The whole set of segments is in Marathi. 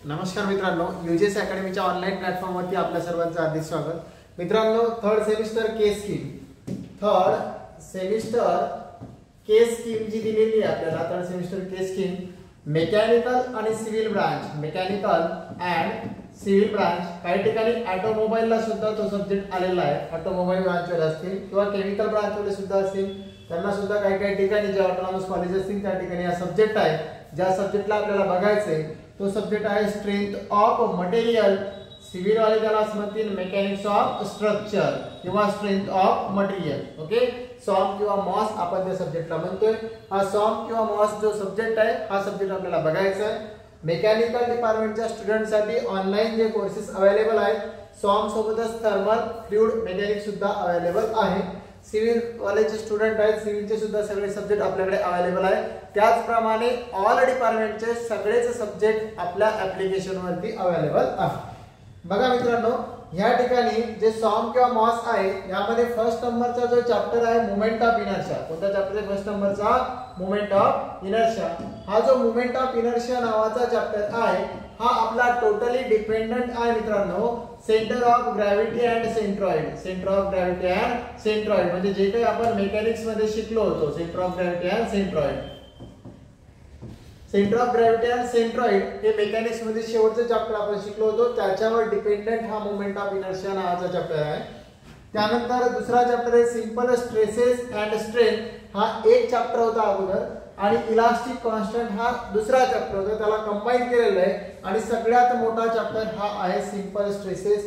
नमस्कार मित्रांनो, यूजेस अकॅडमीच्या ऑनलाईन प्लॅटफॉर्मवरती आपल्या सर्वांचं हार्दिक स्वागत. मित्रांनो, थर्ड सेमिस्टर केस स्कीम जी दिलेली आहे आपल्याला, थर्ड सेमिस्टर केस स्कीम मेकॅनिकल आणि civil branch, mechanical and civil branch. काही ठिकाणी ऑटोमोबाईलला सुद्धा तो सब्जेक्ट आलेला आहे. ऑटोमोबाईल ब्रांचवर असतील किंवा केमिकल ब्रांचवर सुद्धा असतील, त्यांना सुद्धा काही ठिकाणी जे ऑटोनॉमस कॉलेज असतील त्या ठिकाणी हा सब्जेक्ट आहे. ज्या सब्जेक्टला आपल्याला बघायचं आहे तो सब्जेक्ट आहे स्ट्रेंथ ऑफ मटेरियल. सिव्हिल वाले त्याला म्हणतील मेकॅनिक्स ऑफ स्ट्रक्चर किंवा स्ट्रेंथ ऑफ मटेरियल. ओके, सॉम किंवा मॉस आपण त्या सब्जेक्टला म्हणतोय. हा सॉम किंवा मॉस जो सब्जेक्ट आहे हा सब्जेक्ट आपल्याला बघायचा आहे. मेकॅनिकल डिपार्टमेंटच्या स्टुडंटसाठी ऑनलाईन जे कोर्सेस अवेलेबल आहेत, सॉम सोबतच थर्मल फ्लुइड मेकॅनिक्स सुद्धा अवेलेबल आहे. सिव्हिल वाले जे स्टुडंट आहेत, सिव्हिलचे सुद्धा सगळे सब्जेक्ट आपल्याकडे अवेलेबल आहे. त्याचप्रमाणे ऑल डिपार्टमेंटचे सगळेच सब्जेक्ट आपल्या ऍप्लिकेशन वरती अवेलेबल आहे. बघा मित्रांनो, या ठिकाणी जे सॉम किंवा मॉस आहे यामध्ये फर्स्ट नंबरचा जो चॅप्टर आहे मोमेंट ऑफ इनर्शिया. कोणता चॅप्टर आहे फर्स्ट नंबरचा? Moment of inertia. हा जो मोमेंट ऑफ इनर्शिया नावाचा चॅप्टर आहे हा आपला टोटली डिपेंडंट आहे मित्रांनो centre of gravity and centroid. Centre of gravity and centroid म्हणजे जे काही आपण मेकॅनिक्स मध्ये शिकलो होतो, centre of gravity and centroid. Centre of gravity and centroid हे मेकॅनिक्स मध्ये शेवटचं चॅप्टर आपण शिकलो होतो, त्याच्यावर डिपेंडंट हा मोमेंट ऑफ इनर्शिया नावाचा चॅप्टर आहे. त्यानंतर दुसरा चॅप्टर आहे सिंपल स्ट्रेसेस अँड स्ट्रेन. हा एक चॅप्टर होता अगोदर आणि इलास्टिक कॉन्स्टंट हा दुसरा चॅप्टर होता, त्याला कंबाईन केलेलं आहे. आणि सगळ्यात मोठा चॅप्टर हा आहे simple stresses,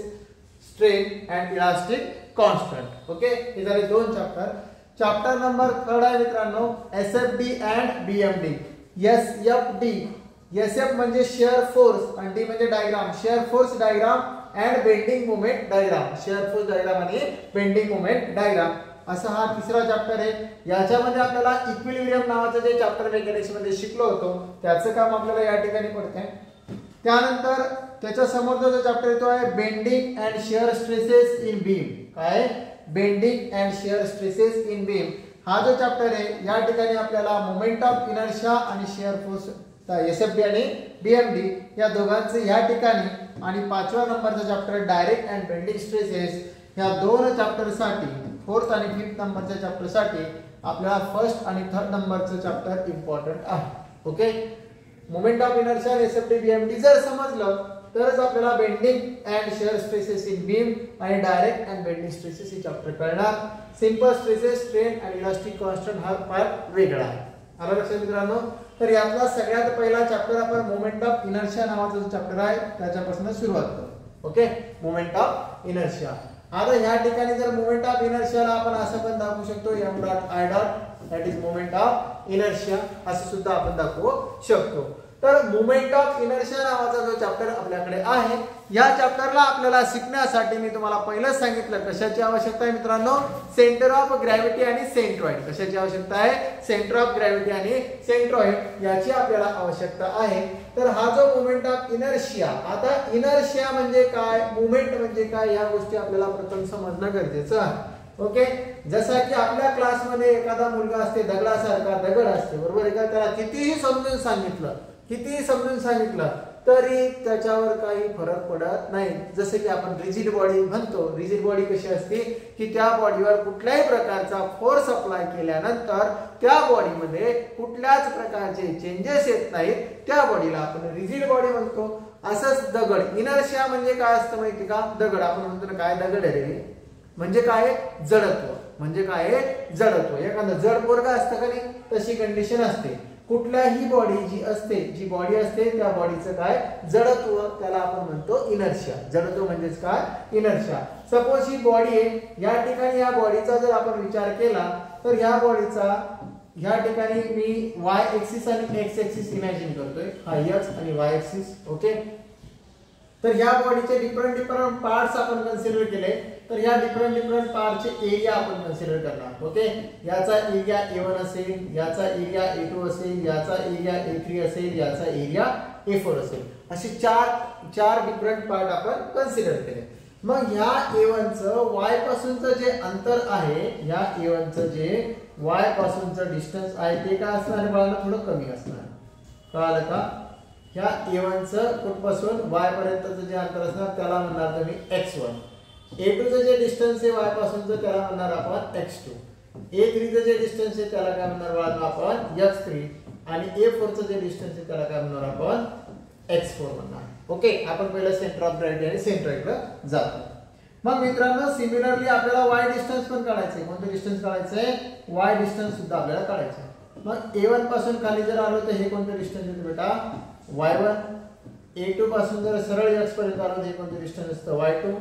strain and elastic constant. Okay, हे झाले दोन चॅप्टर. चॅप्टर नंबर 3 आहे मित्रांनो एसएफडी अँड बीएमडी. एसएफ म्हणजे शेअर फोर्स आणि डी म्हणजे diagram. Share force diagram and bending moment diagram. Share force diagram आणि बेंडिंग मोमेंट डायग्राम असा हा तिसरा चॅप्टर आहे. याच्यामध्ये आपल्याला इक्विलिब्रियम नावाचं जे चॅप्टर मेकॅनिक्स मध्ये शिकलो होतो त्याचं काम आपल्याला या ठिकाणी पडतंय. त्यानंतर त्याच्या समोरचा जो चॅप्टर आहे तो आहे bending and shear stresses in beam. काय? Bending and shear stresses in beam. हा जो चॅप्टर आहे या ठिकाणी आपल्याला मोमेंट ऑफ इनर्शिया आणि शिअर फोर्स एसएफडी आणि बीएमडी या दोघांचे या ठिकाणी. आणि 5व्या नंबरचा chapter direct and bending stresses. या दोन चॅप्टर साठी, 4th आणि 5th नंबरच्या चॅप्टर साठी आपल्याला फर्स्ट आणि थर्ड नंबरचं चॅप्टर इम्पॉर्टंट आहे. ओके, मोमेंट ऑफ इनर्शिया आणि एसएफडी बीएमडी जर समजलं तरच आपल्याला bending and shear stresses in beam आणि डायरेक्ट अँड बेंडिंग स्ट्रेसेस हे चॅप्टर कळणार. सिंपल स्ट्रेसेस, स्ट्रेन आणि इलास्टिक कॉन्स्टंट हा पार्ट वेगळा आहे. आलं लक्षात मित्रांनो? तर यातला सगळ्यात पहिला चॅप्टर आपण मोमेंट ऑफ इनर्शिया नावाचा जो चॅप्टर आहे त्याच्यापासून सुरुवात करू. Okay, moment of inertia. आता या ठिकाणी जर मोमेंट ऑफ इनर्शियाला आपण असं पण दाखवू शकतो m.i. That is moment of inertia असं सुद्धा आपण दाखवू शकतो. तर मोमेंट ऑफ इनर्शिया नावाचा जो चॅप्टर आपल्याकडे आहे या चॅप्टरला आपल्याला शिकण्यासाठी मी तुम्हाला पहिलं सांगितलं कशाची आवश्यकता आहे मित्रांनो? सेंटर ऑफ ग्रॅव्हिटी आणि सेंट्रॉइड. कशाची आवश्यकता आहे? सेंटर ऑफ ग्रॅव्हिटी आणि सेंट्रॉइड याची आपल्याला आवश्यकता आहे. तर हा जो मोमेंट ऑफ इनर्शिया, आता इनर्शिया म्हणजे काय, मोमेंट म्हणजे काय, या गोष्टी आपल्याला प्रथम समजणं गरजेचं आहे. ओके, जसा की आपल्या क्लासमध्ये एखादा मुलगा असते, दगडासारखा दगड असते, बरोबर आहे का? त्याला कितीही समजून सांगितलं तरी त्याच्यावर काही फरक पडत नाही. जसे की आपण रिजिड बॉडी म्हणतो. रिजिड बॉडी कशी असते की त्या बॉडीवर कुठल्याही प्रकारचा फोर्स अप्लाय केल्यानंतर त्या बॉडीमध्ये कुठल्याच प्रकारचे चेंजेस येत नाहीत, त्या बॉडीला आपण रिजिड बॉडी म्हणतो. असंच दगड, इनर्शिया म्हणजे काय असतं माहिती का? दगड आपण म्हणतो ना, काय दगड आहे रे, म्हणजे काय? जडत्व. म्हणजे काय? जडत्व. एखादं जड पोरगा असतं का नाही, तशी कंडिशन असते. कुठल्याही बॉडी जी बॉडी असते त्या बॉडीचं काय? जडत्व. त्याला आपण म्हणतो इनर्शिया. जडत्व म्हणजेच काय? इनर्शिया. सपोज ही बॉडी आहे, या ठिकाणी या बॉडीचा जर आपण विचार केला तर या बॉडीचा या ठिकाणी मी वाय एक्सिस आणि एक्स एक्सिस इमॅजिन करतोय. हा एक्स आणि वाय एक्सिस. ओके, तर या बॉडीचे डिफरंट पार्ट्स आपण कन्सिडर केले तर या डिफरंट पार्टचे एरिया आपण कन्सिडर करणार. ओके, याचा एरिया A1 असेल, याचा एरिया A2 असेल, याचा एरिया A3 असेल, याचा एरिया A4 असेल. असे चार डिफरंट पार्ट आपण कन्सिडर केले. मग ह्या A1 चं y पासूनचं जे अंतर आहे, या A1 चं जे y पासूनचं डिस्टन्स आहे ते काय असणार? बाळांनो थोडं कमी असणार. कळालं का? ह्या A1 चं कुठपासून y पर्यंतचं जे अंतर असणार त्याला म्हणणार तुम्ही x1. A2 चं जे डिस्टन्स आहे y पासूनचं त्याला म्हणणार आपण x2. A3 चं जे डिस्टन्स आहे त्याला काय म्हणणार आपण x3 आणि A4 चं जे डिस्टन्स आहे त्याला काय म्हणणार आपण x4 म्हणणार. ओके, आपण पहिलं सेंटर ऑफ ग्रॅव्हिटी आणि सेंटरकडे जातो. मग मित्रांनो सिमिलरली आपल्याला y डिस्टन्स पण काढायचं. कोणतं डिस्टन्स काढायचंय? y डिस्टन्स सुद्धा आपल्याला काढायचं. मग A1 पासून खाली जर आलो तर हे कोणतं डिस्टन्स येतं बेटा? y1. A2 पासून जर सरळ x पर्यंत आलो तर हे कोणतं डिस्टन्स असतं? y2.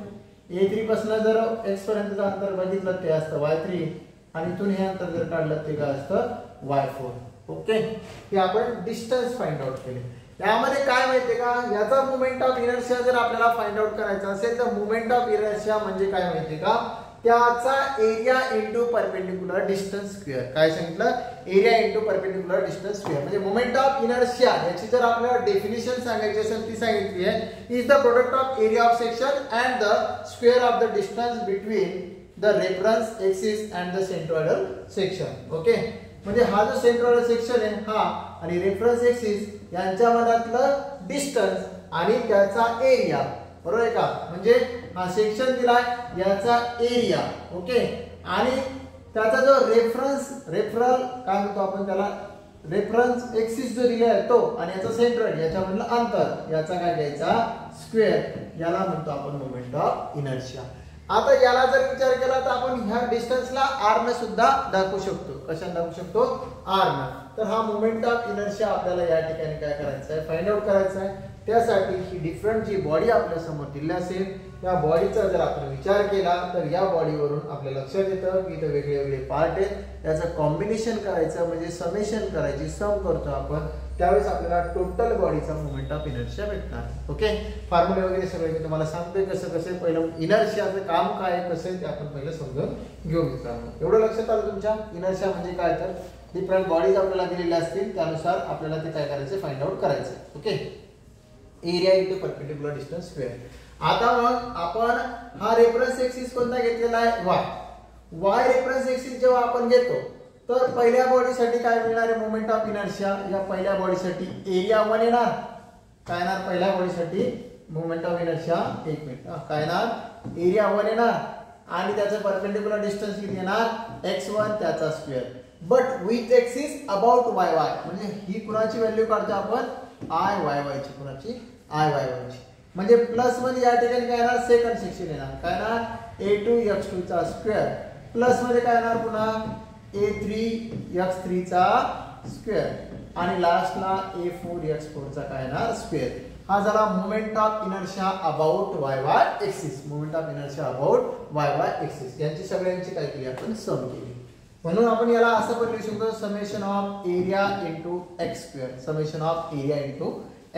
A3 पासून जर x पर्यंतचं अंतर बघितलं ते असतं y3 आणि इथून हे अंतर जर काढलं ते काय असतं? y4. ओके, हे आपण डिस्टन्स फाइंड आउट केले. यामध्ये काय माहितीये का, याचा मोमेंट ऑफ इनर्शिया जर आपल्याला फाइंड आउट करायचा असेल तर मोमेंट ऑफ इनर्शिया म्हणजे काय माहितीये का, त्याचा area into perpendicular distance square. काय सांगितलं? Area into perpendicular distance square. म्हणजे मोमेंट ऑफ इनर्शिया याची जर आपल्याला डेफिनेशन सांगायची असेल ती सांगितली आहे, is the product of area of section and the square of the distance between the reference axis and the centroidal section. Okay, म्हणजे हा जो सेंट्रॉइडल सेक्शन आहे हा आणि रेफरन्स एक्सिस यांच्या मधातलं डिस्टन्स आणि त्याचा एरिया, बरोबर आहे का? म्हणजे हा सेक्शन दिलाय याचा एरिया. ओके, आणि त्याचा जो रेफरल काय म्हणतो आपण त्याला, रेफरन्स एक्सिस जो दिला आहे तो आणि याचा सेंट्रॉइड याच्यामधलं अंतर याचा काय घ्यायचा? स्क्वेअर. याला म्हणतो आपण मोमेंट ऑफ इनर्शिया. आता याला जर विचार केला तर आपण ह्या डिस्टन्सला r ने सुद्धा दाखवू शकतो. कशाने दाखवू शकतो? r ने. तर हा मोमेंट ऑफ इनर्शिया आपल्याला या ठिकाणी काय करायचं आहे? फाइंड आउट करायचं आहे. त्यासाठी ही डिफरंट जी बॉडी आपल्या समोर दिली असेल त्या बॉडीचा जर आपण विचार केला तर या बॉडीवरून आपल्या लक्षात येतं की इथे वेगळे वेगळे पार्ट आहेत, त्याचं कॉम्बिनेशन करायचं म्हणजे समेशन करायची, सम करतो आपण, त्यावेळेस आपल्याला टोटल बॉडीचा मोमेंट ऑफ इनर्शिया भेटणार. ओके, फॉर्म्युले वगैरे सगळे मी तुम्हाला सांगतोय कसं कसं. पहिलं इनर्शियाचं काम काय आहे कसं आहे ते आपण पहिलं समजून घेऊ मित्रांनो. एवढं लक्षात आलं तुमच्या? इनर्शिया म्हणजे काय, तर डिफरंट बॉडीज आपल्याला दिलेल्या असतील त्यानुसार आपल्याला ते काय करायचं? फाइंड आउट करायचं. Okay, area into perpendicular distance square. आता मग आपण हा रेफरन्स एक्सिस कोणता घेतलेला आहे? y रेफरन्स एक्सिस जेव्हा आपण घेतो तर पहिल्या बॉडीसाठी काय मिळणार आहे? Moment of inertia. या पहिल्या बॉडीसाठी एरिया 1 येणार. काय येणार पहिल्या बॉडीसाठी? Moment of inertia. एक मिनिट, काय येणार? एरिया 1 येणार आणि त्याचं परपेंडिक्युलर डिस्टन्स किती येणार? x1 त्याचा square. But with axis about y म्हणजे ही कुणाची व्हॅल्यू काढतो आपण? i ची. कुणाची? i ची. म्हणजे प्लस मध्ये या ठिकाणी काय येणार? सेकंड सेक्शन येणार. काय येणार? a2 x2 चा स्क्वेअर प्लस मध्ये काय येणार पुन्हा? a3 x3 चा स्क्वेअर आणि लास्टला a4 x4 चा काय येणार? स्क्वेअर. हा झाला moment of inertia about y axis. Moment of inertia about y axis. यांची सगळ्यांची काय केली आपण? सम केली. म्हणून आपण याला असं पण लिहू शकतो summation of area into x square. Summation of area into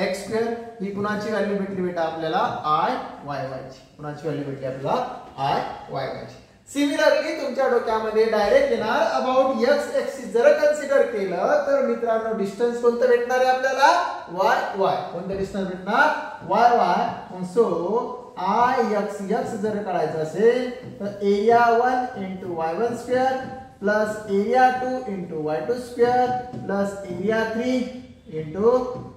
x square. ही कुणाची व्हॅल्यू भेटली बेटा आपल्याला? i ची. कुणाची व्हॅल्यू भेटली आपल्याला? i ची. सिमिलरली तुमच्या डोक्यामध्ये डायरेक्ट येणार अबाउट x एक्सिस जर कन्सिडर केलं तर मित्रांनो डिस्टन्स कोणतं भेटणार आहे आपल्याला? y. कोणतं डिस्टन्स भेटणार? y. सो x जर काढायचं असेल तर area 1 into y1 square plus area 2 into y2 square plus area 3 into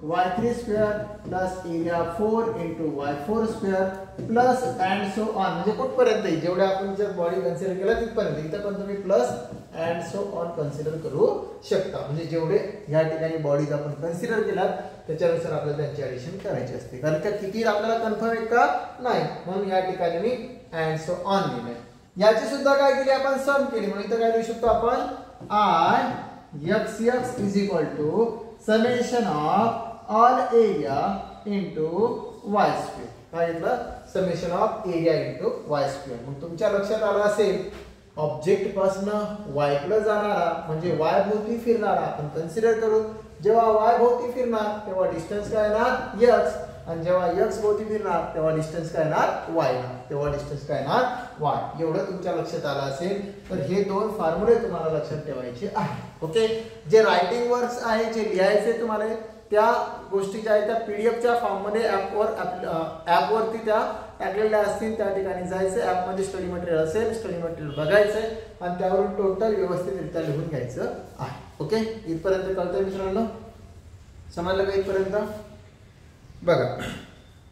y3 square plus area 4 into y4 square plus and so on. म्हणजे कुठपर्यंत जेवढे आपण जर बॉडी कन्सिडर केला तिथपर्यंत. इथं पण तुम्ही plus and so on consider करू शकता. म्हणजे जेवढे या ठिकाणी बॉडीज आपण कन्सिडर केलात त्याच्यानुसार आपल्याला त्यांची ऍडिशन करायची असते. कारण का किती आपल्याला कन्फर्म आहे का नाही, म्हणून या ठिकाणी मी अँड सो ऑन लिहिलंय. याची सुद्धा काय केली आपण? सम केली. म्हणून इथं काय लिहू शकतो आपण? i x is equal to summation of all area into y square. काय घेतलं? Summation of area into y square. मग तुमच्या लक्षात आलं असेल ऑब्जेक्ट पासून y कडे जाणारा म्हणजे y भोवती फिरणारा आपण कन्सिडर करू. जेव्हा y भोवती फिरणार तेव्हा डिस्टन्स काय येणार? x. आणि जेव्हा x भोवती फिरणार तेव्हा डिस्टन्स काय येणार? y ना. तेव्हा डिस्टन्स काय येणार? y. एवढं तुमच्या लक्षात आलं असेल तर हे दोन फॉर्म्युले तुम्हाला लक्षात ठेवायचे आहेत. ओके, जे रायटिंग वर्क्स आहे जे लिहायचे तुम्हाला त्या गोष्टी ज्या आहेत त्या पीडीएफच्या फॉर्म मध्ये ॲपवरती त्या टाकलेल्या असतील. त्या ठिकाणी जायचं, ॲपमध्ये स्टडी मटेरियल असेल, स्टडी मटेरियल बघायचंय आणि त्यावरून टोटल व्यवस्थितरित्या लिहून घ्यायचं आहे. ओके, इथपर्यंत कळतंय मित्रांनो? समजलं का इथपर्यंत? बघा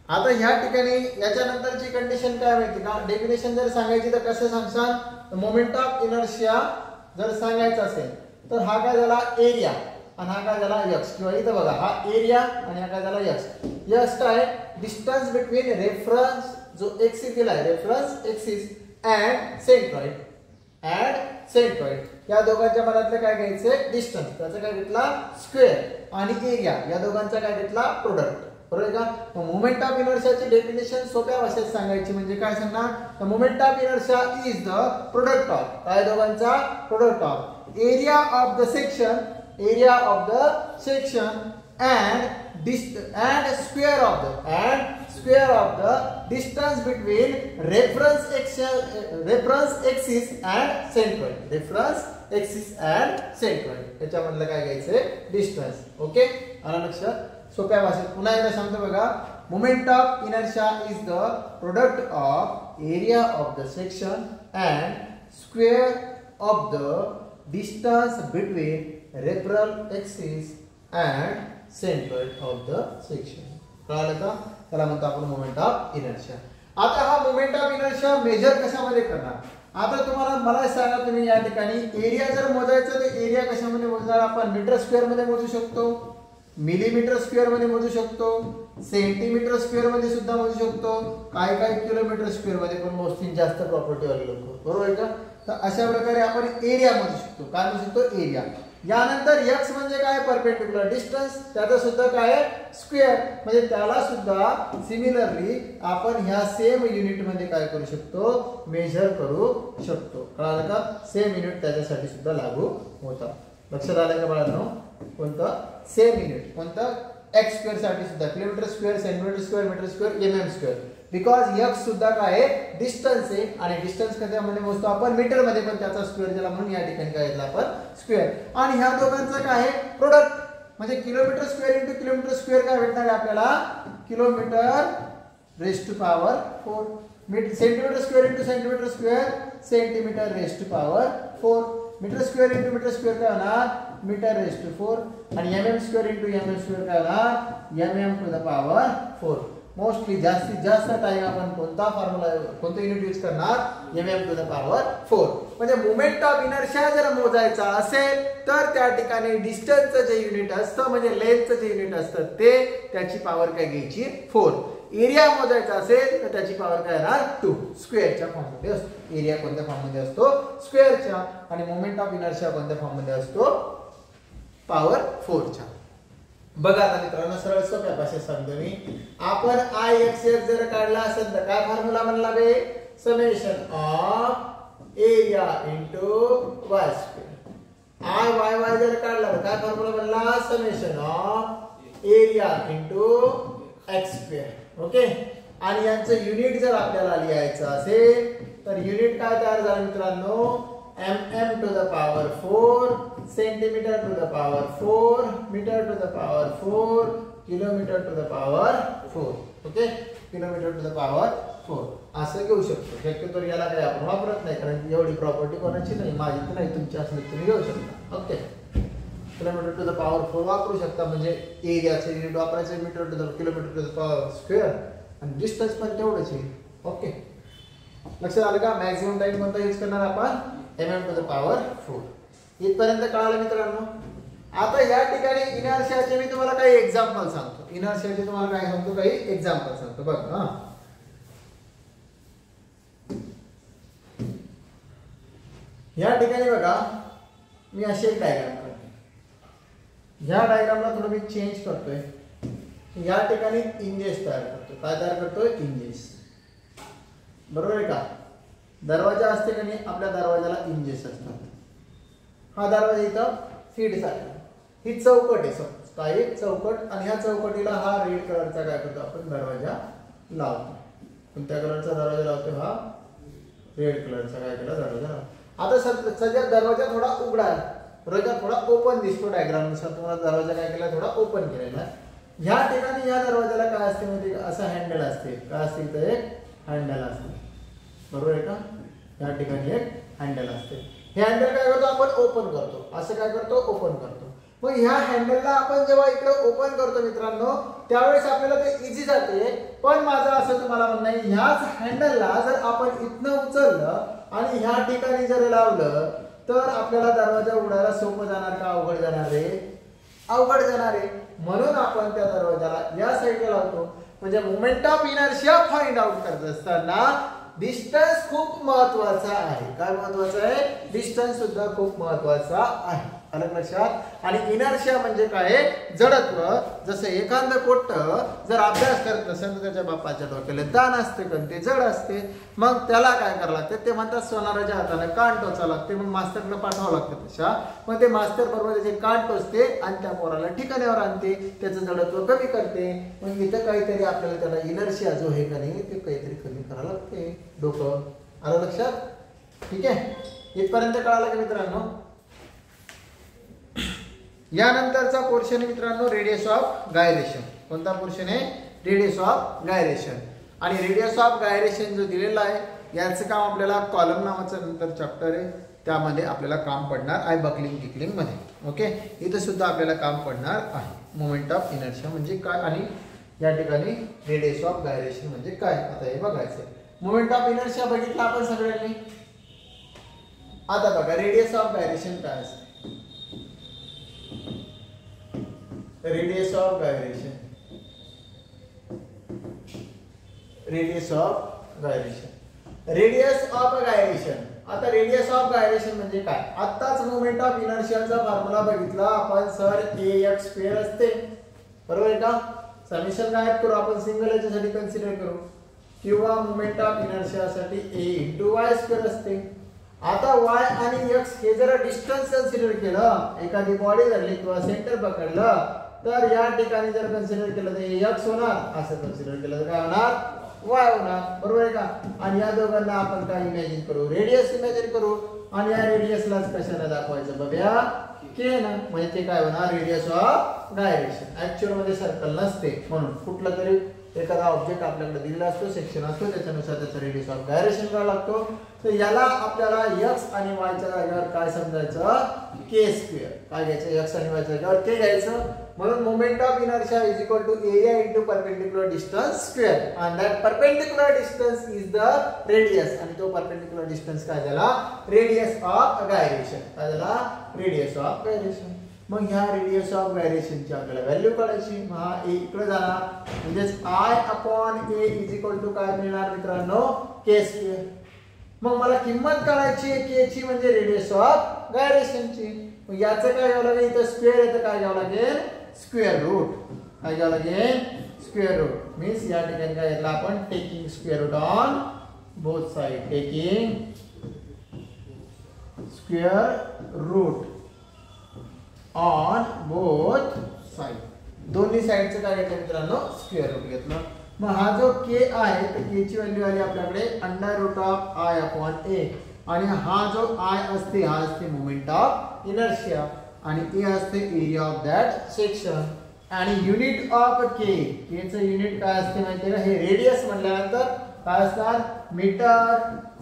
आता ह्या ठिकाणी याच्यानंतरची कंडिशन काय माहिती का, डेफिनेशन जर सांगायची तर कसं सांगसान, मोमेंट ऑफ इनर्शिया जर सांगायचं असेल तर हा काय झाला एरिया आणि हा काय झाला एक्स, किंवा इथं बघा हा एरिया आणि हा काय झाला एक्स. एक्स काय डिस्टन्स बिटवीन रेफरन्स जो एक्सिस दिला आहे, रेफरन्स एक्सिस अँड सेंट्रॉइड या दोघांच्या मनातलं काय घ्यायचं डिस्टन्स, त्याचा काय घेतला स्क्वेअर, आणि एरिया या दोघांचा काय घेतला प्रोडक्ट. बरोबर का. मोमेंट ऑफ इनर्शियाची डेफिनेशन सोप्या भाषेत सांगायची म्हणजे काय सांगणार, the moment of inertia is the product of काय दोघांचा product of area of the section and square of the distance between reference axis and centroid. त्याच्यामधलं काय घ्यायचंय डिस्टन्स. ओके आला लक्षात. सोप्या भाषेत पुन्हा एकदा सांगतो बघा, moment of inertia is the product of area of the section and square of the distance between referral axis and centroid of the section. कळालं का. त्याला म्हणतो आपण मोमेंट ऑफ इनर्शिया. आता हा मोमेंट ऑफ इनर्शिया मेजर कशामध्ये करणार, आता तुम्हाला मला सांगा, तुम्ही या ठिकाणी एरिया जर मोजायचं तर एरिया कशामध्ये मोजणार आपण, मीटर स्क्वेअर मध्ये मोजू शकतो, मिलीमीटर स्क्वेअर मध्ये मोजू शकतो, सेंटीमीटर स्क्वेअर मध्ये सुद्धा मोजू शकतो, काय किलोमीटर स्क्वेअर मध्ये पण मोजतील जास्त प्रॉपर्टी वाले लोक. बरोबर आहे का. तर अशा प्रकारे आपण एरिया मोजू शकतो. काय मोजू शकतो एरिया. यानंतर एक्स म्हणजे काय परपेंडिक्युलर डिस्टन्स, त्याचा सुद्धा काय स्क्वेअर, म्हणजे त्याला सुद्धा सिमिलरली आपण ह्या सेम युनिट मध्ये काय करू शकतो मेजर करू शकतो. कळालं का. सेम युनिट त्याच्यासाठी सुद्धा लागू होतात. लक्षात आलं का बाळांनो. कोणतं सेम युनिट कोणतं एक्स स्क्वेअर साठी सुद्धा kilometre square, centimetre square, metre square, MM square, because X सुद्धा काय आहे डिस्टन्स आहे आणि डिस्टन्स कशामध्ये मोजतो आपण मीटर मध्ये, पण त्याचा स्क्वेअर ज्याला म्हणून या ठिकाणी काय घेतला आपण स्क्वेअर. आणि ह्या दोघांचं काय आहे प्रोडक्ट म्हणजे kilometre square into kilometre square काय भेटणार आहे आपल्याला kilometre raise to power 4, centimetre square into centimetre square centimetre raise to power 4, metre square into metre square काय होणार मीटर रेज टू 4, आणि MM square into MM square काय होणार MM to the power 4. Mostly जास्तीत जास्त टाइम आपण कोणता फॉर्म्युला कोणतं युनिट यूज करणार एमएम टू द पॉवर 4. म्हणजे मोमेंट ऑफ इनर्शिया जर मोजायचा असेल तर त्या ठिकाणी डिस्टन्सचं जे युनिट असतं म्हणजे लेंथचं जे युनिट असतं ते त्याची पॉवर काय घ्यायची 4. एरिया मोजायचा असेल तर त्याची पॉवर काय येणार 2 स्क्वेअरच्या फॉर्म मध्ये असतो. एरिया कोणत्या फॉर्म मध्ये असतो स्क्वेअरच्या, आणि मोमेंट ऑफ इनर्शिया कोणत्या फॉर्म मध्ये असतो पॉवर 4च्या. बघा आता मित्रांनो सरळ सोप्या भाषेत सांगतो मी, आपण आय एक्स एक्स जर काढला असेल तर काय फॉर्म्युला म्हणला बे summation of area into Y square. I Y Y जर काढला तर काय फॉर्म्युला म्हणला summation of area into x square. Okay. आणि यांचं युनिट जर आपल्याला लिहायचं असेल तर युनिट काय तयार झालं मित्रांनो mm to the power 4, centimeter to the power 4, meter to the power 4, kilometer to the power 4. Okay. Kilometre to the power 4 असं घेऊ शकतो. शक्यतो याला काय आपण वापरत नाही कारण एवढी प्रॉपर्टी कोणाची नाही, माझी तर नाही, तुमची असली तुम्ही घेऊ शकता. Okay. Kilometre to the power 4 वापरू शकता म्हणजे एरियाचे युनिट वापरायचे metre to the kilometre to the power square आणि डिस्टन्स पण तेवढंच आहे. ओके. लक्षात आलं का. मॅक्सिमम टाइम कोणता यूज करणार आपण एमएम टू द पॉवर 4. इथपर्यंत कळालं मित्रांनो. आता या ठिकाणी इनर्शियाचे मी तुम्हाला काही एक्झाम्पल सांगतो. इनर्शियाचे तुम्हाला काय सांगतो काही एक्झाम्पल सांगतो बघा. या ठिकाणी बघा मी अशी एक डायग्राम करतो. या डायग्रामला थोडं मी चेंज करतोय. या ठिकाणी इंजेस तयार करतो. काय तयार करतोय इंजेस. बरोबर आहे का. दरवाजा असते का नाही आपल्या दरवाजाला इंजेस असतात. हा दरवाजा इथं फीड झाला. ही चौकट आहे काय चौकट, आणि ह्या चौकटीला हा रेड कलरचा काय करतो आपण दरवाजा लावतो. कोणत्या कलरचा दरवाजा लावतो हा रेड कलरचा काय केला दरवाजा लावतो. आता सध्या दरवाजा थोडा उघडा आहे, दरवाजा थोडा ओपन दिसतो. डायग्राम नुसार तुम्हाला दरवाजा काय केला थोडा ओपन केलेला आहे. ह्या ठिकाणी या दरवाजाला काय असते म्हणजे असं हँडल असते. काय असते इथं एक हँडल असते. बरोबर आहे का. या ठिकाणी एक हँडल असते. हे हँडल काय करतो आपण ओपन करतो. असं काय करतो ओपन करतो. मग ह्या हँडलला आपण जेव्हा इकडे ओपन करतो मित्रांनो त्यावेळेस आपल्याला ते इझी जाते. पण माझं असं तुम्हाला म्हणणं आहे ह्याच हँडलला जर आपण इथनं उचललं आणि ह्या ठिकाणी जर लावलं तर आपल्याला दरवाजा उघडायला सोपं जाणार का अवघड जाणार आहे? अवघड जाणार आहे. म्हणून आपण त्या दरवाजाला या साईडला लावतो. म्हणजे moment of inertia find out करत असताना डिस्टन्स खूप महत्वाचा आहे. काय महत्वाचं आहे? डिस्टन्स सुद्धा खूप महत्वाचा आहे. अलग लक्षात. आणि इनर्शिया म्हणजे काय? जडत्व. जसं एखादं पोट्ट जर अभ्यास करत नसेल तर त्याच्या बापाच्या डोक्याला ताण असते कारण ते जड असते. मग त्याला काय करावं लागतं? ते म्हणतात सोनाराच्या हाताने कान टोचावं लागते. मग मास्तरला पाठवावं लागतं तशा. मग ते मास्तर बरोबर त्याचे कान टोचते आणि त्या पोराला ठिकाण्यावर आणते. त्याचं जडत्व कमी करते. मग इथं काहीतरी आपल्याला त्याला इनर्शिया जो आहे का नाही ते काहीतरी कमी करावं लागते. डोकं. आलं लक्षात? ठीक आहे. इथपर्यंत कळालं का मित्रांनो? यानंतरचा पोर्शन मित्रांनो रेडियस ऑफ गायरेशन. कोणता पोर्शन आहे? Radius of gyration. आणि रेडियस ऑफ गायरेशन जो दिलेला आहे याचं काम आपल्याला कॉलम नावाचं नंतर चॅप्टर आहे त्यामध्ये आपल्याला काम पडणार आहे बकलिंग टिकलिंग मध्ये. ओके. इथं सुद्धा आपल्याला काम पडणार आहे. मोमेंट ऑफ इनर्शिया म्हणजे काय आणि या ठिकाणी रेडियस ऑफ गायरेशन म्हणजे काय आता हे बघायचं. मोमेंट ऑफ इनर्शिया बघितला आपण सगळ्यांनी. आता बघा रेडियस ऑफ गायरेशन काय असते. Radius of gyration. Radius of gyration. Radius of gyration. आता रेडियस ऑफ गायरेशन म्हणजे काय? आताच मोमेंट ऑफ इनर्शियाचा फॉर्म्युला बघितला आपण सर ax स्क्वेअर असते. बरोबर आहे का? समेशन गायब करू आपण सिंगल याच्यासाठी कन्सिडर करू किंवा मोमेंट ऑफ इनर्शियासाठी a * y स्क्वेअर असते. आता y आणि x हे जर डिस्टन्स कन्सिडर केलं एखादी बॉडी धरली किंवा सेंटर पकडलं तर या ठिकाणी जर कन्सिडर केलं तर x होणार. असं कन्सिडर केलं तर काय होणार? y होणार. बरोबर आहे का? आणि या दोघांना आपण काय इमॅजिन करू? रेडियस इमॅजिन करू. आणि या रेडियसलाच कशाने दाखवायचं बघूया? k ना. म्हणजे ते काय होणार? Radius of gyration. ऍक्च्युअल मध्ये सर्कल नसते म्हणून कुठला तरी एखादा ऑब्जेक्ट आपल्याकडे दिलेला असतो सेक्शन असतो त्याच्यानुसार त्याचा रेडियस ऑफ गायरेशन करावा लागतो. तर याला आपल्याला x आणि y च्या जागेवर काय समजायचं? k square. काय घ्यायचं? x आणि y च्या जागेवर k घ्यायचं. म्हणून moment of inertia is equal to area into perpendicular distance square. And that perpendicular distance is the radius. आणि तो परपेंडिक्युलर डिस्टन्स काय झाला? Radius of gyration. काय झाला? Radius of gyration. मग ह्या रेडियस ऑफ गायरेशनची आपल्याला व्हॅल्यू काढायची. मग हा a इकडे झाला म्हणजे I/a इज इक्वल टू काय मिळणार मित्रांनो? k square. मग मला किंमत काढायची आहे k ची म्हणजे रेडियस ऑफ गायरेशनची. मग याचं काय घ्यावं लागेल? इथं स्क्वेअर आहे तर काय घ्यावं लागेल? Square root. काय घ्यावं लागेल? Square route. मीन्स या ठिकाणी काय घेतलं आपण? Taking square root on both side. Taking square root on both side. दोन्ही साइडचं काय घेतलं मित्रांनो? स्क्वेअर रूट घेतलं. मग हा जो k आहे तर k ची व्हॅल्यू आली आपल्याकडे √I/a. आणि हा जो I असते हा असते मोमेंट ऑफ इनर्शिया आणि a असते एरिया ऑफ दॅट सेक्शन. आणि युनिट ऑफ k चं युनिट काय असते माहिती आहे का? हे रेडियस म्हटल्यानंतर काय असणार? मीटर,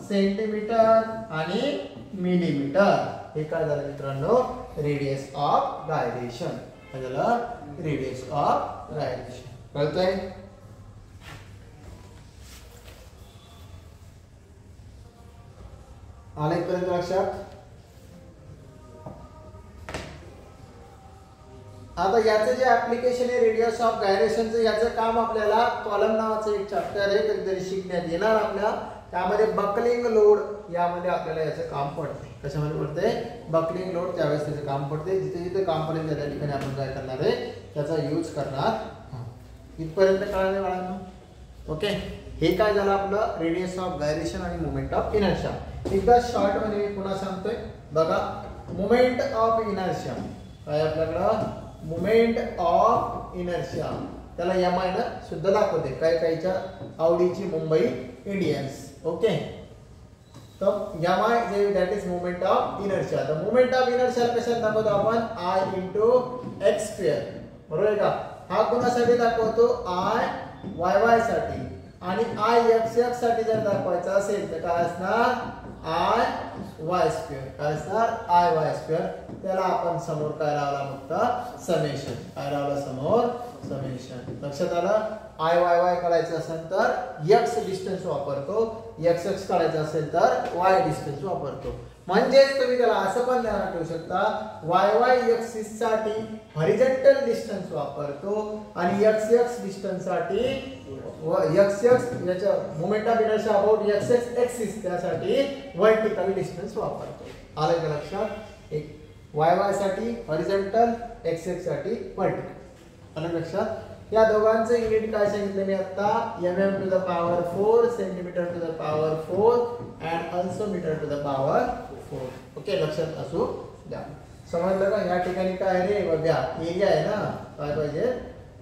सेंटीमीटर आणि मिलीमीटर. हे काय झालं मित्रांनो? Radius of gyration. काय झालं? Radius of gyration. कळतंय? आलं इथपर्यंत लक्षात? आता याचं जे ऍप्लिकेशन आहे रेडियस ऑफ गायरेशनचं याचं काम आपल्याला कॉलम नावाचं एक चॅप्टर आहे कधीतरी शिकण्यात येणार आपल्या. त्यामध्ये बकलिंग लोड यामध्ये आपल्याला याचं काम पडते. कशामध्ये पडते? Buckling load. त्यावेळेस त्याचं काम पडते. जिथे जिथे काम पडेल त्या ठिकाणी आपण काय करणार आहे? त्याचा यूज करणार. इथपर्यंत कळालं बाळांनो? ओके. हे काय झालं आपलं? रेडियस ऑफ गायरेशन आणि मोमेंट ऑफ इनर्शिया. एकदा शॉर्ट मध्ये मी पुन्हा सांगतोय बघा. मोमेंट ऑफ इनर्शिया काय आपल्याकडं? मोमेंट ऑफ इनर्शिया त्याला MI न सुद्धा दाखवते. काय काहीच्या आवडीची मुंबई इंडियन्स. ओके. तर MI that is moment of inertia. तर मोमेंट ऑफ इनर्शिया कशात दाखवतो आपण? I × x². बरोबर आहे का? हा कोणासाठी दाखवतो? I YY साठी. आणि आय एक्स एक्स साठी जर दाखवायचं असेल तर काय असणार आय वाय स्क्वेअर, काय असणार आय वाय स्क्वेअर. त्याला आपण समोर काय लावला फक्त समेशन, काय लावला समोर समेशन. लक्षात आलं. आय वाय वाय काढायचं असेल तर एक्स डिस्टन्स वापरतो, एक्स एक्स काढायचं असेल तर वाय डिस्टन्स वापरतो. म्हणजेच तुम्ही त्याला असं पण ध्यानात ठेवू शकता वाय वाय एक्सिस साठी हॉरिझॉन्टल डिस्टन्स वापरतो आणि एक्स एक्स डिस्टन्स साठी एक्स एक्स याच्या moment of inertia about x x axis त्यासाठी व्हर्टिकल डिस्टन्स वापरतो. आलं का लक्षात. एक वाय वाय साठी हॉरिझॉन्टल, एक्स एक्स साठी व्हर्टिकल. आलं लक्षात. या दोघांचं युनिट काय सांगितलं मी आता mm to the power 4 centimetre to the power 4 and also metre to the power 4. Okay लक्षात असू द्या. समजलं का. या ठिकाणी काय आहे रे बघा एरिया आहे ना, काय पाहिजे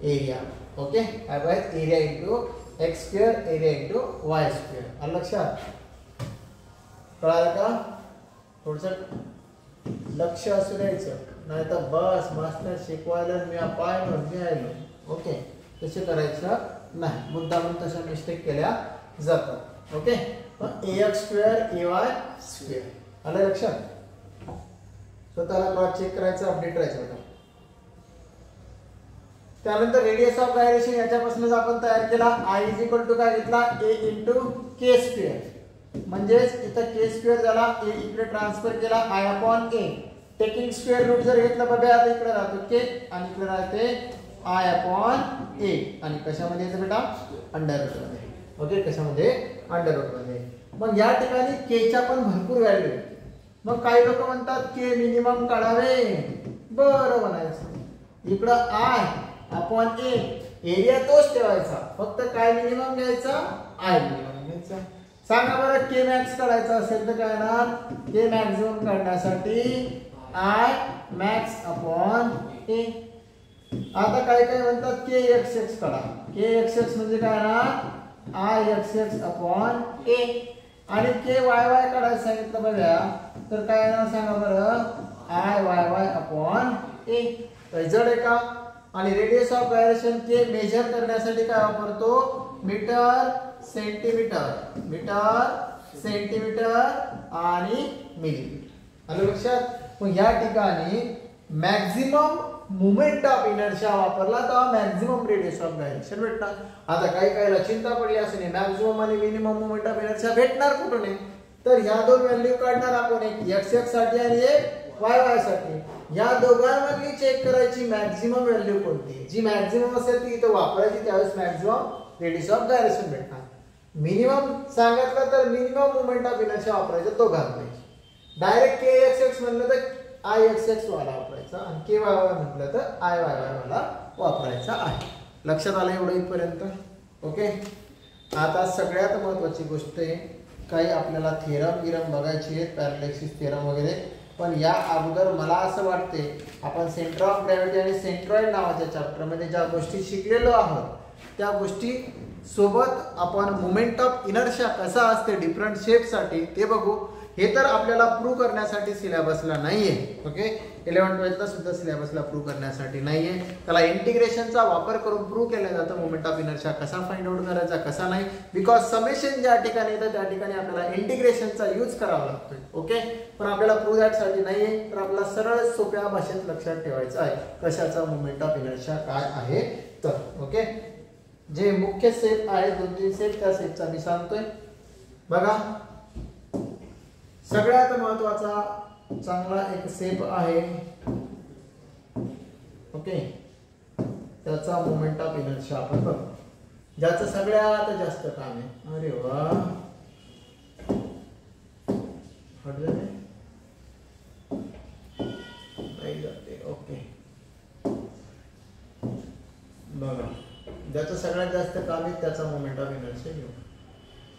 एरिया. ओके काय पाहिजे area into x square, area into Y square. आलं लक्षात. कळालं का. थोडस लक्ष असू द्यायचं, नाही तर बस मास्टर शिकवायला मी पाय म्हणून आलो. ओके तसे करायचं नाही, मुद्दा म्हणून तशा मिस्टेक केल्या जातात. ओके पण ए एक्स स्क्वेअर ए वाय स्क्वेअर. आलं लक्षात. स्वतःला क्रॉस चेक करायचं, अपडेट राहायचं होतं. त्यानंतर रेडियस ऑफ गायरेशन याच्यापासूनच आपण तयार केला. आय इज इक्वल टू काय घेतला ए इंटू के स्क्वेअर. म्हणजेच इथं के स्क्वेअर झाला, ए इकडे ट्रान्सफर केला I upon A. Taking square root जर घेतलं बघा आता इकडे राहतो के आणि इकडे राहते आय अपॉन ए. आणि कशामध्ये येतं बेटा अंडर रूट मध्ये. ओके कशामध्ये अंडर रूट मध्ये. मग या ठिकाणी के च्या पण भरपूर व्हॅल्यू आहे. मग काही लोक म्हणतात के मिनिमम काढावे. बरं म्हणायचं इकडं आय अपॉन ए, एरिया तोच ठेवायचा, फक्त काय मिनिमम घ्यायचा आय मिनिमम घ्यायचा. सांगा बरं के मॅक्स काढायचा असेल तर काय ना के मॅक्सिमम काढण्यासाठी आय मॅक्स अपॉन ए. आता काय काय म्हणतात के एक्स एक्स काढा. के एक्स एक्स म्हणजे काय ना आय एक्स एक्स अपॉन ए. आणि के वाय वाय काढायचं सांगितलं बघा तर काय ना सांगा बरं I Y Y upon A. जड आहे का. आणि radius of gyration K measure करण्यासाठी काय वापरतो मीटर सेंटीमीटर, मीटर सेंटीमीटर आणि मिलीमीटर. आलं लक्षात. मग या ठिकाणी मॅक्झिमम मोमेंट ऑफ इनर्शिया वापरला तर मॅक्झिमम रेडियस ऑफ गायरेशन भेटणार. आता काही काहीला चिंता पडली असेल मॅक्झिमम आणि मिनिमम मोमेंट ऑफ इनर्शिया भेटणार कुठून आहे. तर ह्या दोन व्हॅल्यू काढणार आपण, एक एक्स एक्स साठी आणि एक वाय वाय साठी. या दोघांमधली चेक करायची मॅक्झिमम व्हॅल्यू कोणती, जी मॅक्झिमम असेल ती इथं वापरायची, त्यावेळेस मॅक्झिमम रेडियस ऑफ गायरेशन भेटणार. मिनिमम सांगितलं तर मिनिमम मोमेंट ऑफ इनर्शिया वापरायचं दोघांपैकी. डायरेक्ट के एक्स एक्स म्हणलं तर आय एक्स एक्स वाला वापरायचा आणि के वाय वाय म्हटलं तर आय वाय वाय वाला वापरायचा आहे. लक्षात आलं एवढं इथपर्यंत. ओके आता सगळ्यात महत्वाची गोष्ट आहे, काही आपल्याला थेरम गिरम बघायची आहेत, पॅरालॅक्सिस थेरम वगैरे. पण या अगोदर मला असं वाटते आपण सेंटर ऑफ ग्रॅव्हिटी आणि सेंट्रॉइड नावाच्या चॅप्टरमध्ये ज्या गोष्टी शिकलेलो आहोत त्या गोष्टी सोबत आपण मोमेंट ऑफ इनर्शिया कसा असते डिफरंट शेपसाठी ते बघू. हे तर आपल्याला प्रूव्ह करण्यासाठी सिलेबसला नाहीये. ओके 11-12ला सुद्धा सिलेबसला प्रूव्ह करण्यासाठी नाहीये. त्याला इंटिग्रेशनचा वापर करून प्रूव्ह केलं जातं मोमेंट ऑफ इनर्शिया कसा फाइंड आउट करायचा कसा नाही. बिकॉज समेशन ज्या ठिकाणी येतं त्या ठिकाणी आपल्याला इंटिग्रेशनचा यूज करावा लागतोय. ओके पण आपल्याला प्रूव्ह दॅटसाठी नाहीये, तर आपल्याला सरळ सोप्या भाषेत लक्षात ठेवायचं आहे कशाचा मोमेंट ऑफ इनर्शिया काय आहे. तर ओके जे मुख्य सेप आहे 2-3 सेप त्या सेपचा मी सांगतोय बघा. सगळ्यात महत्वाचा चांगला एक सेप आहे. ओके त्याचा मोमेंट ऑफ इनर्शिया आपण बघू, ज्याचं सगळ्यात जास्त काम आहे. अरे वा ओके बघा ज्याचं सगळ्यात जास्त काम आहे त्याचा मोमेंट ऑफ इनर्शिया घेऊ.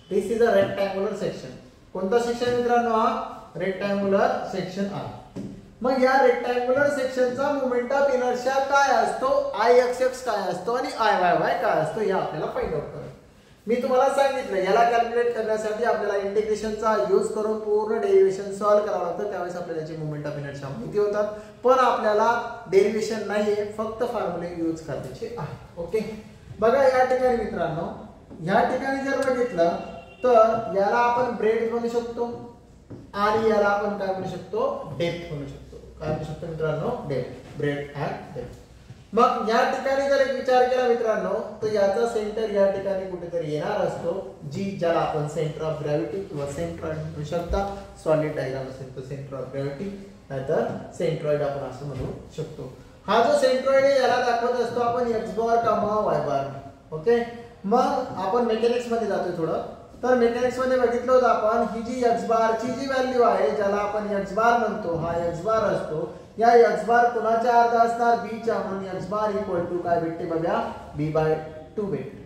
दिस इज अ रेक्टँग्युलर सेक्शन. कोणता सेक्शन मित्रांनो हा रेक्टँग्युलर सेक्शन आहे. मग या रेक्टँग्युलर सेक्शनचा मोमेंट ऑफ इनर्शिया काय असतो, आय एक्स एक्स काय असतो आणि आय वाय वाय काय असतो हे आपल्याला फाइंड आउट करायचं. मी तुम्हाला सांगितलं याला कॅल्क्युलेट करण्यासाठी आपल्याला इंटिग्रेशनचा यूज करून पूर्ण डेरिव्हेशन सॉल्व्ह करावं लागतं, त्यावेळेस आपल्याला याची मोमेंट ऑफ इनर्शिया माहिती होतात. पण आपल्याला डेरिव्हेशन नाहीये, फक्त फॉर्म्युले यूज करायचे आहे. ओके बघा या ठिकाणी मित्रांनो या ठिकाणी जर बघितलं तर याला आपण ब्रेड म्हणू शकतो आणि याला आपण काय म्हणू शकतो, डेप्थ म्हणू शकतो. काय म्हणू शकतो मित्रांनो, डेप्थ, ब्रेड अँड डेप्थ. मग या ठिकाणी जर एक विचार केला मित्रांनो तर याचा सेंटर या ठिकाणी कुठेतरी येणार असतो, ज्याला आपण सेंटर ऑफ ग्रॅव्हिटी किंवा सेंट्रॉइड म्हणू शकता. सॉलिड डायग्राम असेल तर सेंटर ऑफ ग्रॅव्हिटी नाहीतर सेंट्रॉइड आपण असं म्हणू शकतो. हा जो सेंट्रॉइड आहे याला दाखवत असतो आपण एक्स बार कामा वाय बार. ओके, मग आपण मेकॅनिक्स मध्ये जातोय थोडं. तर मेकॅनिक्स मध्ये बघितलं होतं आपण ही जी एक्स बार ची जी व्हॅल्यू आहे ज्याला आपण एक्स बार म्हणतो, हा एक्स बार असतो. या एक्स बार कोणाच्या अर्धा असणार, बी च्या. म्हणून एक्स बार इक्वल टू काय भेटते बघा, b/2 भेटते.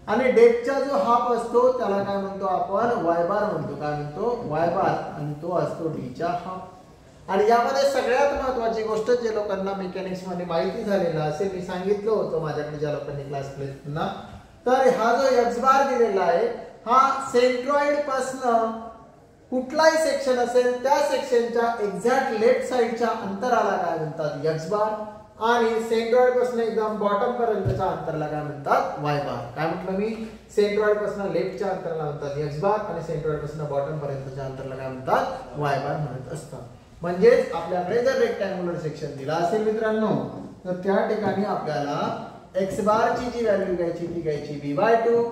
आणि डेप्थचा जो हाफ असतो त्याला काय म्हणतो आपण, वाय बार म्हणतो. काय म्हणतो, वाय बार, आणि तो असतो d चा हाफ. आणि यामध्ये सगळ्यात महत्त्वाची गोष्ट जे लोकांना मेकॅनिक्स मध्ये माहिती झालेला असेल, मी सांगितलं होतं माझ्याकडे ज्या लोकांनी क्लास केले ना, तर हा जो एक्स बार दिलेला आहे हा सेंट्रॉइड पासून कुठलाही सेक्शन असेल त्या सेक्शनच्या एक्झॅक्ट लेफ्ट साइडच्या अंतराला काय म्हणतात, एक्स बार. आणि सेंट्रॉइड पासून एकदम बॉटम पर्यंतच्या अंतराला काय म्हणतात, वाय बार. काय म्हटलं मी, सेंट्रॉइड पासून लेफ्टच्या अंतराला म्हणतात एक्स बार आणि सेंट्रॉइड पासून बॉटम पर्यंतच्या अंतराला काय म्हणतात, वाय बार म्हणत असतात. म्हणजेच आपल्याकडे जर रेक्टँग्युलर सेक्शन दिला असेल मित्रांनो तर त्या ठिकाणी आपल्याला एक्स बार ची जी व्हॅल्यू घ्यायची ती घ्यायची b/2,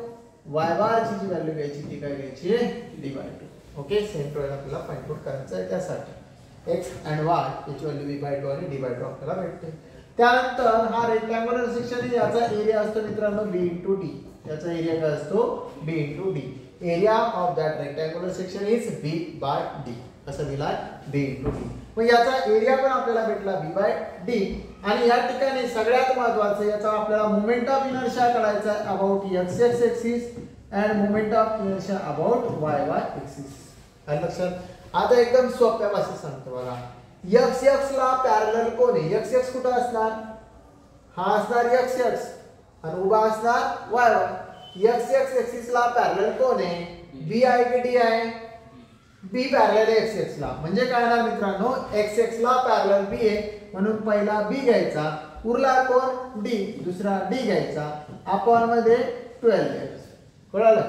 वाय बार ची जी व्हॅल्यू घ्यायची ती काय घ्यायची d/2. ओके, सेंट्रॉइड आपल्याला फाइंड आउट करायचं आहे, त्यासाठी एक्स अँड वाय याची व्हॅल्यू b/2 आणि d/2 आपल्याला भेटते. त्यानंतर हा रेक्टँग्युलर सेक्शन याचा एरिया असतो मित्रांनो b/d. याचा एरिया काय असतो, b/d. Area of that rectangular section is b/d. असं दिलाय b/d. मग याचा एरिया पण आपल्याला भेटला b/d. आणि या ठिकाणी सगळ्यात महत्त्वाचं याचा आपल्याला मोमेंट ऑफ इनर्शिया काढायचा आहे about x axis and moment of inertia about y axis. काय लक्षात, आता एकदम सोप्या भाषेत सांगतो बघा. x ला पॅरलल कोण आहे, x कुठं असणार, हा असणार x आणि उभा असणार y. x एक्सिस ला पॅरलल कोण आहे, b आहे की d आहे, b पॅरलल x ला. म्हणजे काय ना मित्रांनो, x ला पॅरलल b आहे म्हणून पहिला b घ्यायचा, उरला कोण d, दुसरा d घ्यायचा, अपॉन मध्ये 12 घ्यायचं. कळलं,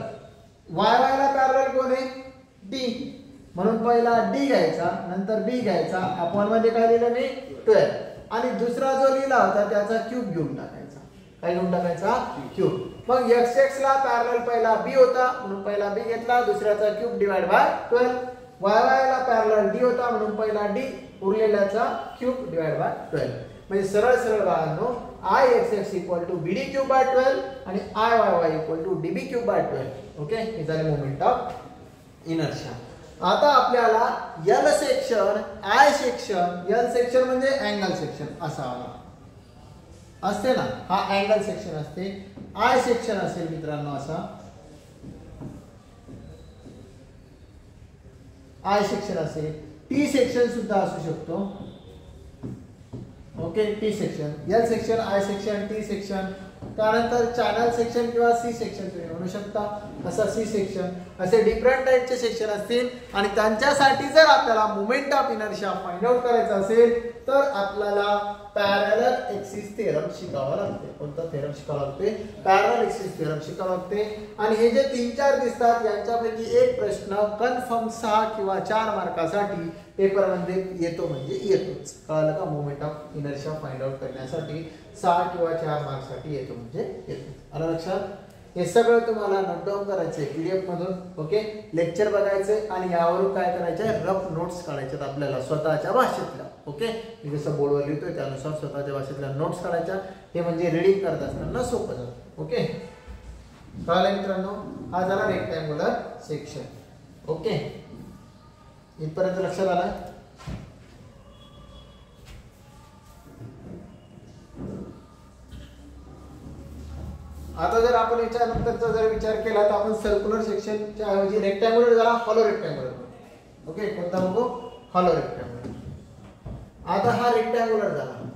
y ला पॅरलल कोण आहे, d, म्हणून पहिला d घ्यायचा, नंतर b घ्यायचा, अपॉन मध्ये काय लिहिलं मी 12. आणि दुसरा जो लिहिला होता त्याचा क्यूब घेऊन टाकायचा. काय घेऊन टाकायचा, क्यूब. मग x ला पॅरलल पहिला b होता म्हणून पहिला b घेतला, दुसऱ्याचा क्यूब डिवाइड बाय 12. y ला पॅरलल d होता म्हणून पहिला d, उरलेल्याचा क्यूब डिवाइड बाय 12. म्हणजे सरळ सरळ बाळांनो ix इक्वल टू bd³/12 आणि iyy equal to db³/12. Okay, हे झाले मोमेंट ऑफ इनर्शिया. आता आपल्याला L section, I section, L section म्हणजे अँगल सेक्शन असा असते ना, हा अँगल सेक्शन असते. I सेक्शन असेल मित्रांनो असा, I सेक्शन असेल, T सेक्शन सुद्धा असू शकतो. Okay, T section, L section, I section, T section. त्यानंतर चॅनल सेक्शन किंवा सी सेक्शन तुम्ही म्हणू शकता. असा सी सेक्शन, असे डिफरंट टाइपचे सेक्शन असतील. आणि त्यांच्यासाठी जर आपल्याला moment of inertia find out करायचा असेल तर आपल्याला पॅरलल एक्सिस थेरम शिकावा लागते. कोणता थेरम शिकावा लागते, पॅरलल एक्सिस थेरम शिकावा लागते. आणि हे जे 3-4 दिसतात यांच्यापैकी एक प्रश्न कन्फर्म 6 किंवा 4 मार्कासाठी पेपर मध्ये येतो म्हणजे येतोच. कळलं का, moment of inertia find out करण्यासाठी 6 किंवा 4 मार्क्ससाठी येतो म्हणजे येतो. आलं लक्षात, हे सगळं तुम्हाला नोट डाऊन करायचंय पीडीएफ मधून. ओके, लेक्चर बघायचंय आणि यावरून काय करायचंय, रफ नोट्स काढायच्यात आपल्याला स्वतःच्या भाषेतल्या. ओके, मी जसं बोर्डवर लिहितोय त्यानुसार स्वतःच्या भाषेतल्या नोट्स काढायच्या. हे म्हणजे रीडिंग करत असताना सोपं जातं. ओके, कळलं मित्रांनो, हा झाला रेक्टँग्युलर सेक्शन. ओके, इथपर्यंत लक्षात आलं. आता जर आपण याच्यानंतरचा जर विचार केला तर आपण सर्क्युलर सेक्शनच्या ऐवजी रेक्टँग्युलर झाला हॉलो रेक्टँग्युलर. ओके, कोणता बघू, हॉलो रेक्टँग्युलर. आता हा रेक्टँग्युलर झाला,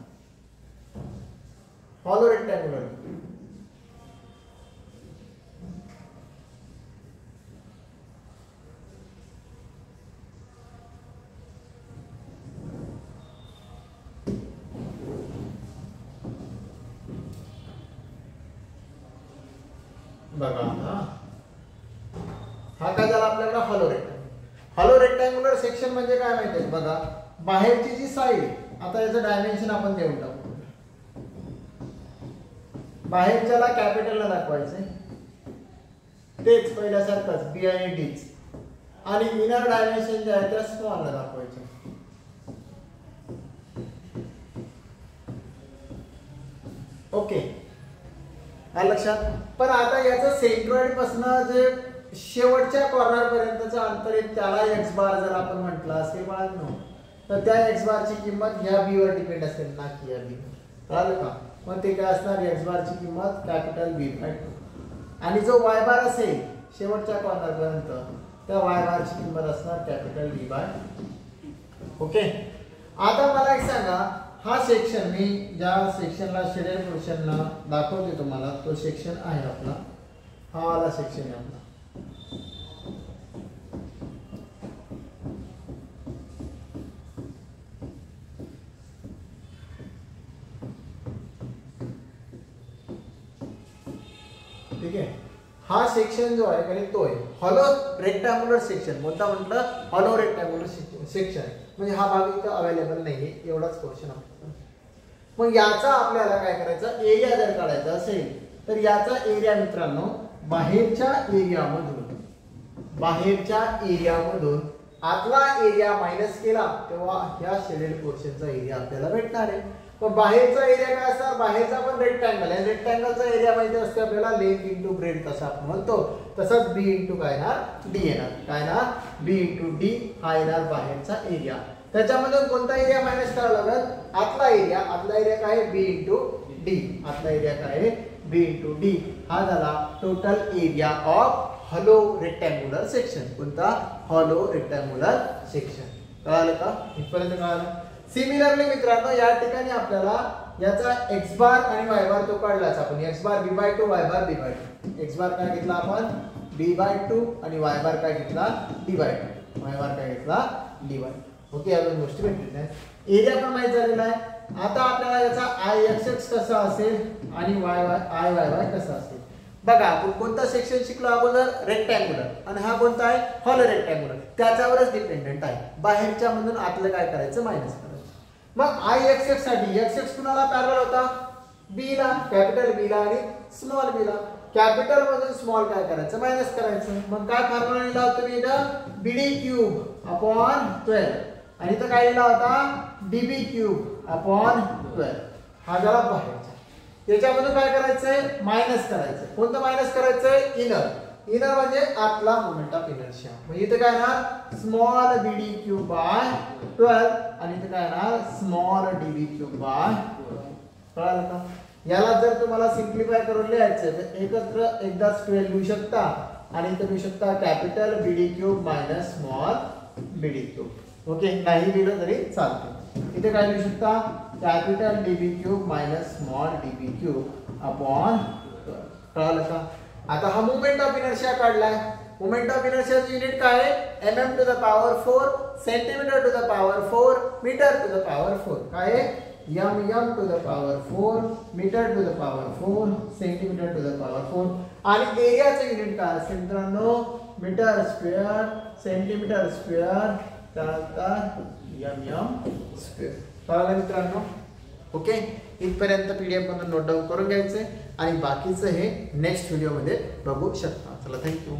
हॉलो रेक्टँग्युलर. बघा हा काय झाला आपल्याकडे hollow rectangle. Hollow rectangular section म्हणजे काय माहिती आहे बघा, बाहेरची जी साईड, आता याचं डायमेन्शन आपण देऊन टाकू। बाहेरच्याला कॅपिटलला दाखवायचे, तेच पहिल्यासारखंच बी आणि डी, आणि इनर डायमेन्शन जे आहे त्या स्मॉलला दाखवायचे। ओके, आलं लक्षात? पण आता याचं सेंट्रॉइड पासून जे शेवटच्या कॉर्नर पर्यंतचं अंतर आहे त्याला एक्स बार जर आपण म्हटलं असेल बाळांनो, तर त्या एक्स बारची किंमत ह्या बी वर डिपेंड असेल ना की या बी, कळलं का? मग ते काय असणार, एक्स बारची किंमत कॅपिटल बी बाय 2, आणि जो वाय बार असेल शेवटच्या कॉर्नर पर्यंत त्या वाय बारची किंमत असणार कॅपिटल बी बाय 2। ओके, आता मला एक सांगा, हा सेक्शन मी ज्या सेक्शनला शेडेड पोर्शनला दाखवते तुम्हाला तो सेक्शन आहे आपला, हा वाला सेक्शन आहे आपला। ठीक आहे, हा सेक्शन जो आहे आणि तो आहे हॉलो रेक्टँग्युलर सेक्शन। कोणता म्हटलं, हॉलो रेक्टँग्युलर सेक्शन, म्हणजे हा भाग इथं अवेलेबल नाहीये, एवढाच पोर्शन आपल्याला। मग याचा आपल्याला काय करायचं, एरिया जर काढायचा असेल तर याचा एरिया मित्रांनो बाहेरच्या एरियामधून आतला एरिया मायनस केला तेव्हा ह्या शेडेड पोर्शनचा एरिया आपल्याला भेटणार आहे। पण बाहेरचा एरिया काय असणार, बाहेरचा पण रेक्टँगल आहे, रेक्टँगलचा एरिया माहिती असते आपल्याला लेंथ इंटू ब्रेड कसा आपण म्हणतो, तसंच बी इंटू काय येणार, डी येणार, काय ना बी इंटू डी हा येणार बाहेरचा एरिया। त्याच्यामधून कोणता एरिया मायनस करावा लागेल, आतला एरिया काय आहे बी इंटू डी, आतला एरिया काय आहे बी इंटू डी, हा झाला total area of hollow rectangular section. कोणता, हॉलो रेक्टँग्युलर सेक्शन। कळालं का, इथपर्यंत कळालं? सिमिलरली मित्रांनो या ठिकाणी आपल्याला याचा एक्स बार आणि वाय बार तो काढलाच आपण, एक्स बार बी बाय 2, वाय बार बी बाय 2। एक्स बार काय घेतला आपण बी बाय 2 आणि वाय बार काय घेतला डी बाय 2, वाय बार काय घेतला डी बाय 2। ओके, या दोन गोष्टी भेटलेल्या आहेत, एरिया पण माहित झालेला आहे। आता आपल्याला याचा आय एक्स एक्स कसा असेल आणि Y Y I Y Y कसा असेल बघा। आपण कोणता सेक्शन शिकलो अगोदर, रेक्टँग्युलर, आणि हा कोणता आहे हॉलो रेक्टँग्युलर, त्याच्यावरच डिपेंडेंट आहे। बाहेरच्या मधून आतलं काय करायचं, मायनस करायचं। मग आय एक्स एक्स साठी एक्स एक्स कुणाला पॅरलल होता, बी ला, कॅपिटल बी ला आणि स्मॉल बी ला। कॅपिटल मधून स्मॉल काय करायचं, मायनस करायचं। मग काय फॉर्म्युला लिहिला होता मी इथं, बीडी क्यूब अपॉन 12, आणि इथं काय लिहिला होता डीबी क्यूब अपॉन 12, हा झाला बाहेरचा। त्याच्यामधून काय करायचंय, मायनस करायचंय। कोणतं मायनस करायचंय, इनर, इनर म्हणजे आतला मोमेंट ऑफ इनर्शिया। म्हणजे इथे काय ना स्मॉल बीडी क्यूब बाय 12, आणि इथे काय ना स्मॉल डीबी क्यूब बाय 12। कळालं का? याला जर तुम्हाला सिंप्लिफाय करून लिहायचं तर एकत्र एकदाच 12 लिहू शकता, आणि इथे लिहू शकता capital BD cube minus small BD cube. Okay, नाही लिहिलं तरी चालतं। इथे काय लिहू शकता, capital DB cube minus small DB cube upon 12। कळालं का? आता हा मोमेंट ऑफ इनर्शिया काढलाय, मोमेंट ऑफ इनर्शियाचं युनिट काय आहे, mm to the power 4, centimetre to the power 4, metre to the power 4, काय आहे mm to the power 4, metre to the power 4, centimetre to the power 4, आणि एरियाचं युनिट काय असेल मित्रांनो, मीटर स्क्वेअर, सेंटीमीटर स्क्वेअर, त्यानंतर mm स्क्वेअर। कळालं मित्रांनो? ओके, इथपर्यंत पीडीएफ मधून नोट डाऊन करून घ्यायचंय, आणि बाकीचं हे नेक्स्ट व्हिडिओ मध्ये बघू शकता। चला, थँक्यू।